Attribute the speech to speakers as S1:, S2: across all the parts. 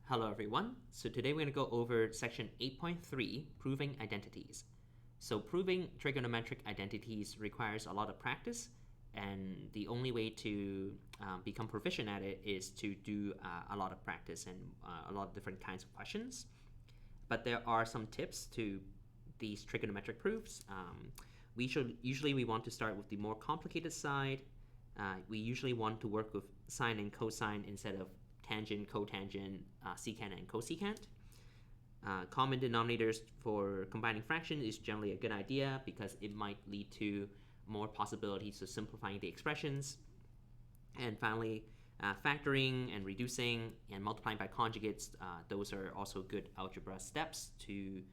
S1: Hello everyone. So today we're going to go over section 8.3, proving identities. So proving trigonometric identities requires a lot of practice, and the only way to become proficient at it is to do a lot of practice and a lot of different kinds of questions. But there are some tips to these trigonometric proofs. Usually we want to start with the more complicated side. We usually want to work with sine and cosine instead of tangent, cotangent, secant, and cosecant. Common denominators for combining fractions is generally a good idea because it might lead to more possibilities of simplifying the expressions. And finally, factoring and reducing and multiplying by conjugates, those are also good algebra steps to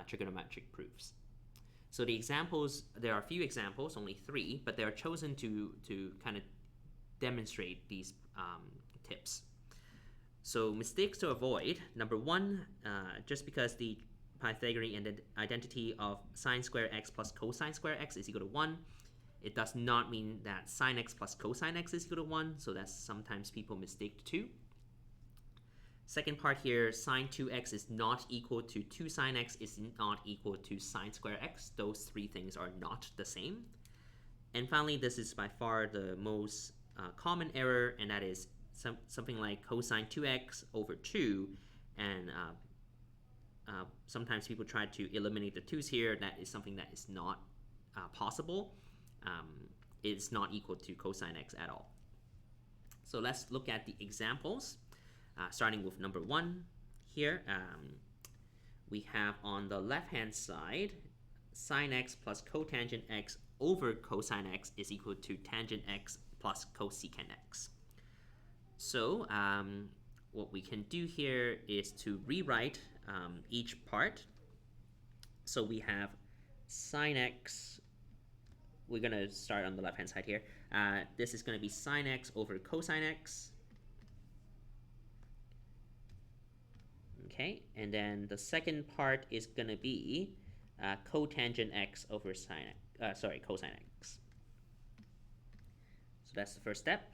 S1: trigonometric proofs. So the examples, there are a few examples, only 3, but they are chosen to kind of demonstrate these tips. So mistakes to avoid. Number 1, just because the Pythagorean identity of sine square x plus cosine square x is equal to 1, it does not mean that sine x plus cosine x is equal to 1, so that's sometimes people mistake 2. Second part here, sine 2x is not equal to 2 sine x is not equal to sine square x. Those 3 things are not the same. And finally, this is by far the most common error, and that is something like cosine 2x over 2, and sometimes people try to eliminate the 2's here. That is something that is not possible. It's not equal to cosine x at all. So let's look at the examples, starting with number 1 here. We have on the left-hand side, sine x plus cotangent x over cosine x is equal to tangent x plus cosecant x. So what we can do here is to rewrite each part. So we have sine x, we're going to start on the left-hand side here. This is going to be sine x over cosine x. Okay, and then the second part is going to be cotangent x over cosine x. So that's the first step.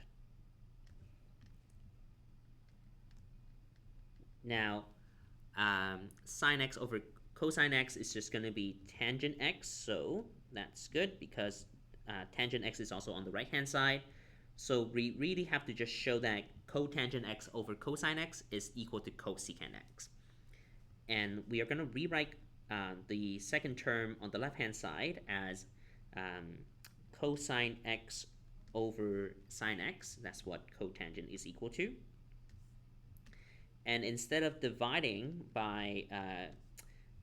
S1: Now, sine x over cosine x is just going to be tangent x, so that's good because tangent x is also on the right-hand side. So we really have to just show that cotangent x over cosine x is equal to cosecant x. And we are going to rewrite the second term on the left-hand side as cosine x over sine x. That's what cotangent is equal to. And instead of dividing by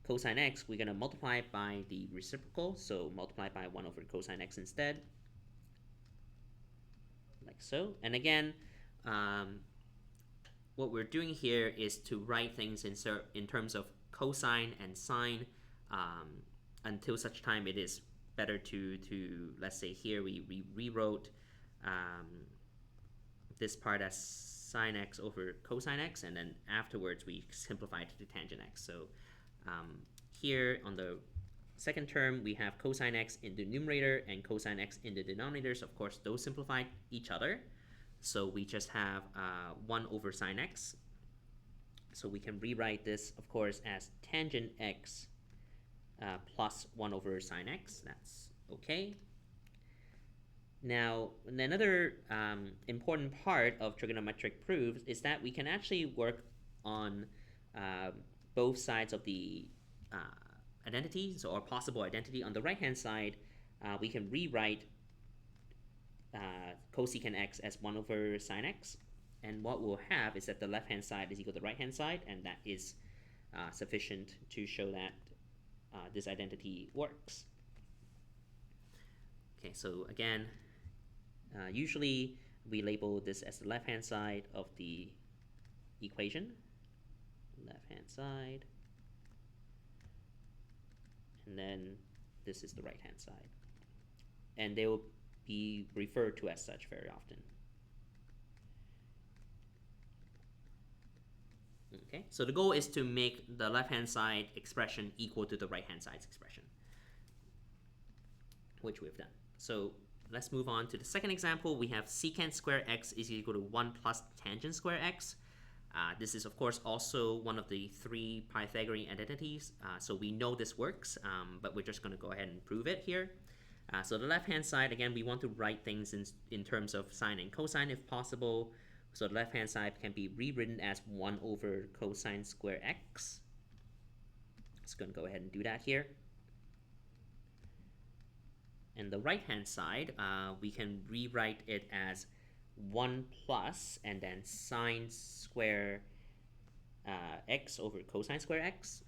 S1: cosine x, we're going to multiply it by the reciprocal. So multiply by 1 over cosine x instead, like so. And again, what we're doing here is to write things in terms of cosine and sine until such time it is better to let's say here we rewrote this part as sine x over cosine x, and then afterwards we simplify it to tangent x. So here on the second term, we have cosine x in the numerator and cosine x in the denominators. Of course, those simplify each other. So we just have 1 over sine x. So we can rewrite this, of course, as tangent x plus 1 over sine x. That's okay. Now, another important part of trigonometric proofs is that we can actually work on both sides of the identity, so our possible identity. On the right-hand side, we can rewrite cosecant x as 1 over sine x. And what we'll have is that the left-hand side is equal to the right-hand side, and that is sufficient to show that this identity works. Okay, so again, usually we label this as the left-hand side of the equation. Left-hand side. And then this is the right-hand side. And they will be referred to as such very often. Okay, so the goal is to make the left-hand side expression equal to the right-hand side's expression, which we've done. So let's move on to the second example. We have secant square x is equal to 1 plus tangent square x. This is, of course, also one of the three Pythagorean identities, so we know this works, but we're just going to go ahead and prove it here. So the left-hand side, again, we want to write things in terms of sine and cosine if possible. So the left-hand side can be rewritten as 1 over cosine square x. Just going to go ahead and do that here. And the right-hand side, we can rewrite it as 1 plus and then sine square x over cosine square x,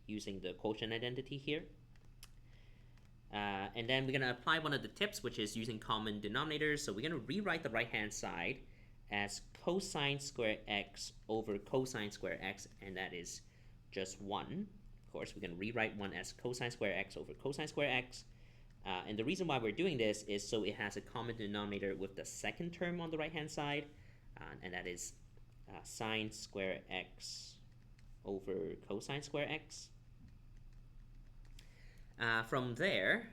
S1: using the quotient identity here. And then we're going to apply one of the tips, which is using common denominators. So we're going to rewrite the right-hand side as cosine square x over cosine square x, and that is just 1. Of course, we're going to rewrite 1 as cosine square x over cosine square x. And the reason why we're doing this is so it has a common denominator with the second term on the right-hand side, and that is sine square x over cosine square x. From there,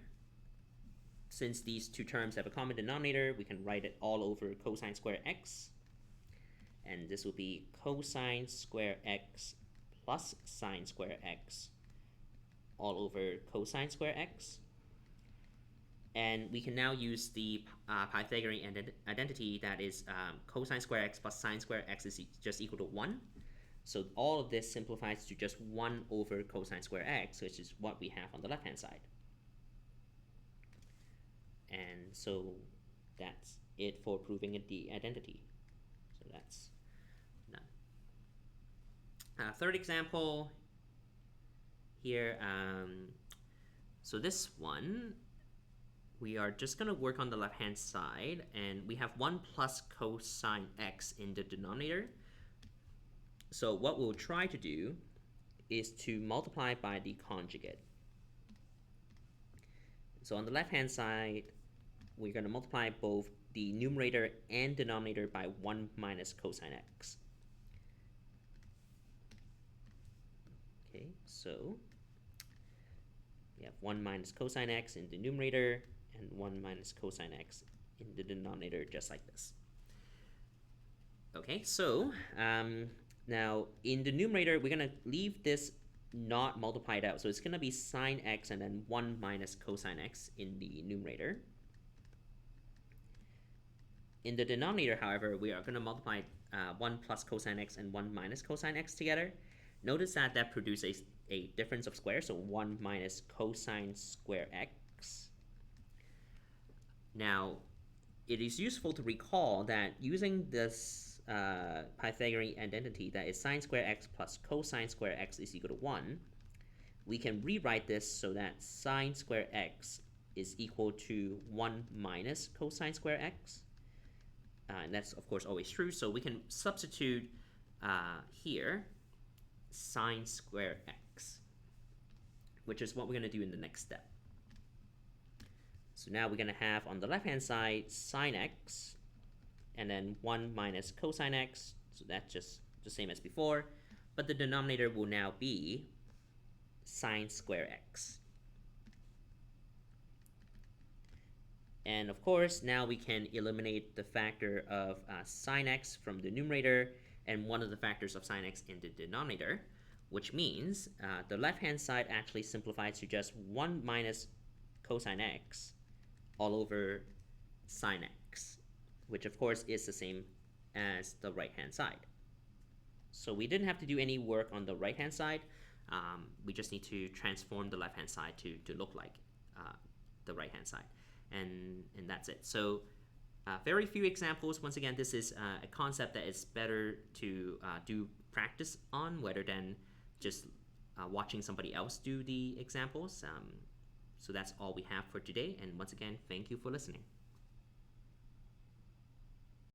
S1: since these two terms have a common denominator, we can write it all over cosine square x. And this will be cosine square x plus sine square x all over cosine square x. And we can now use the Pythagorean identity that is cosine square x plus sine square x is just equal to 1. So all of this simplifies to just 1 over cosine square x, which is what we have on the left-hand side. And so that's it for proving the identity. So that's done. Third example here. So this one, we are just going to work on the left-hand side, and we have 1 plus cosine x in the denominator. So what we'll try to do is to multiply by the conjugate. So on the left-hand side, we're going to multiply both the numerator and denominator by 1 minus cosine x. Okay, so we have 1 minus cosine x in the numerator and 1 minus cosine x in the denominator, just like this. Okay, so now in the numerator, we're going to leave this not multiplied out. So it's going to be sine x and then 1 minus cosine x in the numerator. In the denominator, however, we are going to multiply 1 plus cosine x and 1 minus cosine x together. Notice that that produces a difference of squares, so 1 minus cosine square x. Now, it is useful to recall that using this Pythagorean identity that is sine square x plus cosine square x is equal to 1, we can rewrite this so that sine square x is equal to 1 minus cosine square x. And that's, of course, always true. So we can substitute here sine square x, which is what we're going to do in the next step. So now we're going to have on the left-hand side sine x, and then 1 minus cosine x. So that's just the same as before. But the denominator will now be sine square x. And of course, now we can eliminate the factor of sine x from the numerator and one of the factors of sine x in the denominator, which means the left-hand side actually simplifies to just 1 minus cosine x all over sine x, which of course is the same as the right-hand side. So we didn't have to do any work on the right-hand side. We just need to transform the left-hand side to look like the right-hand side. And that's it. So very few examples. Once again, this is a concept that is better to do practice on rather than just watching somebody else do the examples. So that's all we have for today. And once again, thank you for listening.